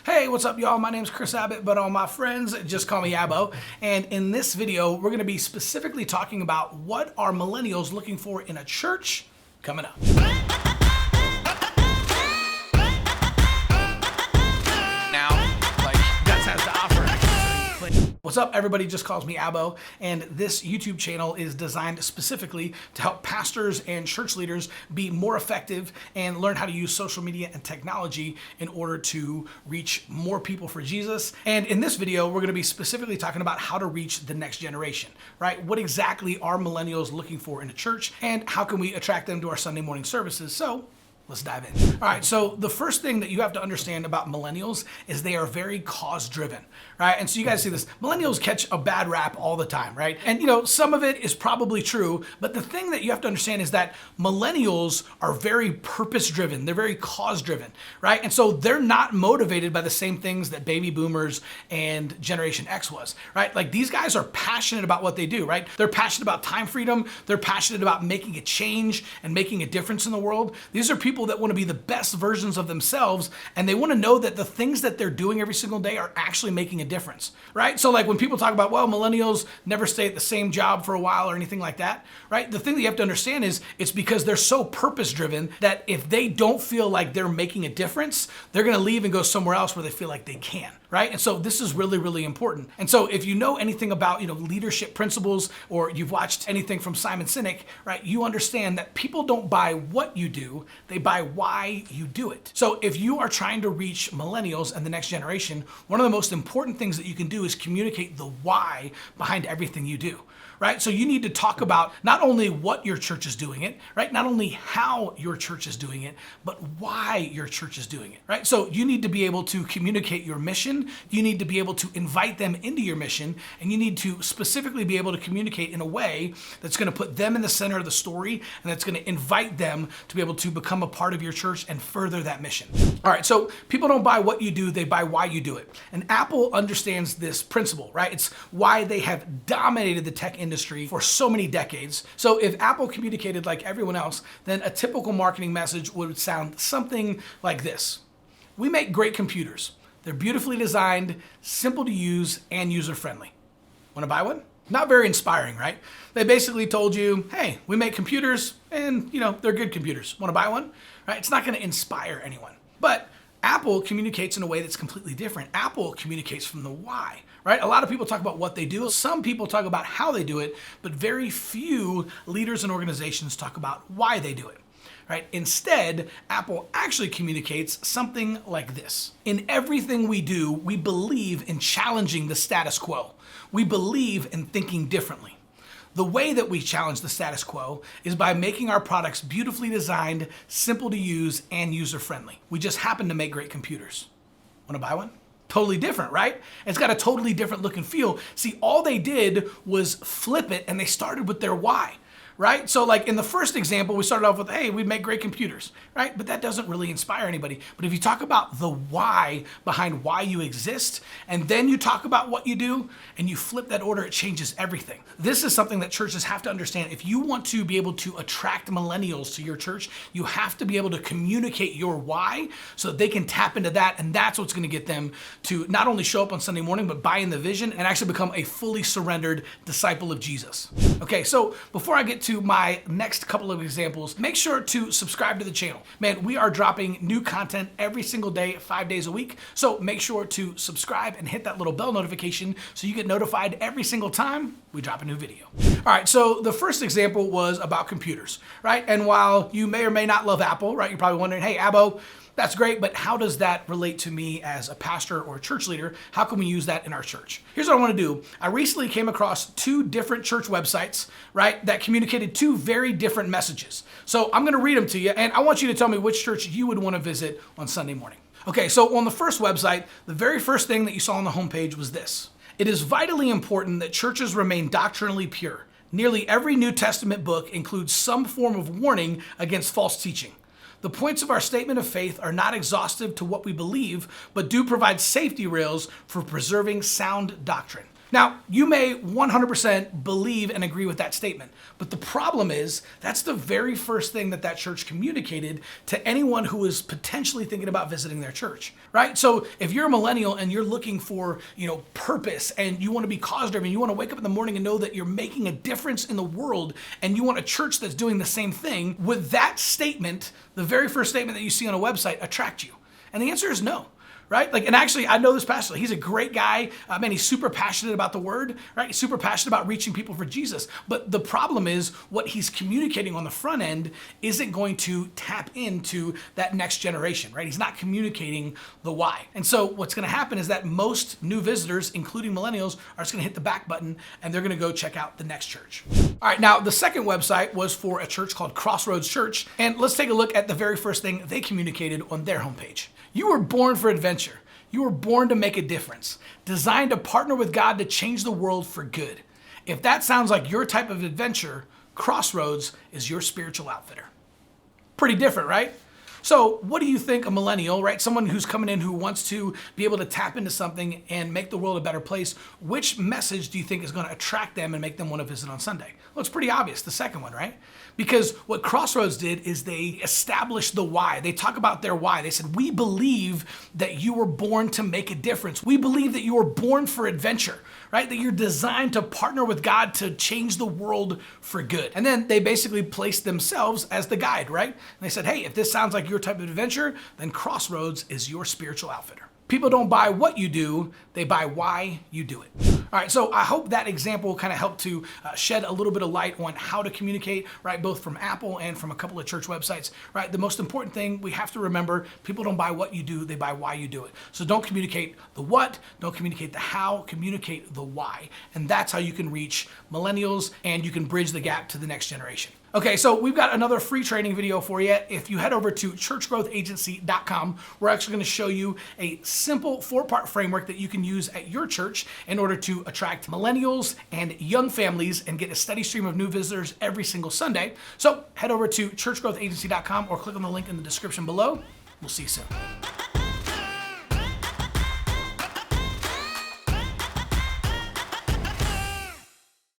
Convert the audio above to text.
Hey, what's up, y'all? My name's Chris Abbott, but all my friends just call me Abbo. And in this video, we're going to be specifically talking about what are millennials looking for in a church coming up. What's up, everybody? Just calls me Abbo, and this YouTube channel is designed specifically to help pastors and church leaders be more effective and learn how to use social media and technology in order to reach more people for Jesus. And in this video, we're going to be specifically talking about how to reach the next generation, right? What exactly are millennials looking for in a church, and how can we attract them to our Sunday morning services? So let's dive in. All right, so the first thing that you have to understand about millennials is they are very cause-driven, right? And so you guys see this, millennials catch a bad rap all the time, right? And some of it is probably true, but the thing that you have to understand is that millennials are very purpose-driven. They're very cause-driven, right? And so they're not motivated by the same things that baby boomers and Generation X was, right? Like, these guys are passionate about what they do, right? They're passionate about time freedom. They're passionate about making a change and making a difference in the world. These are people that want to be the best versions of themselves, and they want to know that the things that they're doing every single day are actually making a difference, right? So like when people talk about, well, millennials never stay at the same job for a while or anything like that, right? The thing that you have to understand is it's because they're so purpose driven that if they don't feel like they're making a difference, they're going to leave and go somewhere else where they feel like they can, right? And so this is really, really important. And so if you know anything about, leadership principles, or you've watched anything from Simon Sinek, right, you understand that people don't buy what you do, they buy why you do it. So if you are trying to reach millennials and the next generation, one of the most important things that you can do is communicate the why behind everything you do, right? So you need to talk about not only what your church is doing it, right? Not only how your church is doing it, but why your church is doing it, right? So you need to be able to communicate your mission. You need to be able to invite them into your mission, and you need to specifically be able to communicate in a way that's going to put them in the center of the story, and that's going to invite them to be able to become a part of your church and further that mission. All right, so people don't buy what you do, they buy why you do it. And Apple understands this principle, right? It's why they have dominated the tech industry for so many decades. So if Apple communicated like everyone else, then a typical marketing message would sound something like this. We make great computers. They're beautifully designed, simple to use, and user-friendly. Want to buy one? Not very inspiring, right? They basically told you, hey, we make computers and, they're good computers. Want to buy one? Right? It's not going to inspire anyone. But Apple communicates in a way that's completely different. Apple communicates from the why, right? A lot of people talk about what they do. Some people talk about how they do it, but very few leaders and organizations talk about why they do it. Right? Instead, Apple actually communicates something like this. In everything we do, we believe in challenging the status quo. We believe in thinking differently. The way that we challenge the status quo is by making our products beautifully designed, simple to use, and user-friendly. We just happen to make great computers. Want to buy one? Totally different, right? It's got a totally different look and feel. See, all they did was flip it, and they started with their why. Right? So like in the first example, we started off with, hey, we make great computers, right? But that doesn't really inspire anybody. But if you talk about the why behind why you exist, and then you talk about what you do, and you flip that order, it changes everything. This is something that churches have to understand. If you want to be able to attract millennials to your church, you have to be able to communicate your why so that they can tap into that, and that's what's going to get them to not only show up on Sunday morning, but buy in the vision and actually become a fully surrendered disciple of Jesus. Okay, so before I get to my next couple of examples, make sure to subscribe to the channel. Man, we are dropping new content every single day, 5 days a week. So make sure to subscribe and hit that little bell notification so you get notified every single time we drop a new video. All right, so the first example was about computers, right? And while you may or may not love Apple, right, you're probably wondering, hey, Abbo, that's great, but how does that relate to me as a pastor or a church leader? How can we use that in our church? Here's what I want to do. I recently came across 2 different church websites, right, that communicated 2 very different messages. So I'm going to read them to you, and I want you to tell me which church you would want to visit on Sunday morning. Okay, so on the first website, the very first thing that you saw on the homepage was this. It is vitally important that churches remain doctrinally pure. Nearly every New Testament book includes some form of warning against false teaching. The points of our statement of faith are not exhaustive to what we believe, but do provide safety rails for preserving sound doctrine. Now, you may 100% believe and agree with that statement, but the problem is that's the very first thing that church communicated to anyone who is potentially thinking about visiting their church, right? So if you're a millennial and you're looking for, purpose, and you want to be cause-driven, you want to wake up in the morning and know that you're making a difference in the world, and you want a church that's doing the same thing, would that statement, the very first statement that you see on a website, attract you? And the answer is no. Right? And actually, I know this pastor. He's a great guy. Man, he's super passionate about the word, right? He's super passionate about reaching people for Jesus. But the problem is what he's communicating on the front end isn't going to tap into that next generation, right? He's not communicating the why. And so what's going to happen is that most new visitors, including millennials, are just going to hit the back button and they're going to go check out the next church. All right, now the second website was for a church called Crossroads Church. And let's take a look at the very first thing they communicated on their homepage. You were born for adventure. You were born to make a difference, designed to partner with God to change the world for good. If that sounds like your type of adventure, Crossroads is your spiritual outfitter. Pretty different, right? So what do you think a millennial, right? Someone who's coming in who wants to be able to tap into something and make the world a better place, which message do you think is going to attract them and make them want to visit on Sunday? Well, it's pretty obvious, the second one, right? Because what Crossroads did is they established the why. They talk about their why. They said, we believe that you were born to make a difference. We believe that you were born for adventure, right? That you're designed to partner with God to change the world for good. And then they basically placed themselves as the guide, right? And they said, hey, if this sounds like your type of adventure, then Crossroads is your spiritual outfitter. People don't buy what you do, they buy why you do it. All right, so I hope that example kind of helped to shed a little bit of light on how to communicate, right, both from Apple and from a couple of church websites, right? The most important thing we have to remember, people don't buy what you do, they buy why you do it. So don't communicate the what, don't communicate the how, communicate the why. And that's how you can reach millennials and you can bridge the gap to the next generation. Okay, so we've got another free training video for you. If you head over to churchgrowthagency.com, we're actually going to show you a simple 4-part framework that you can use at your church in order to attract millennials and young families and get a steady stream of new visitors every single Sunday. So head over to churchgrowthagency.com or click on the link in the description below. We'll see you soon.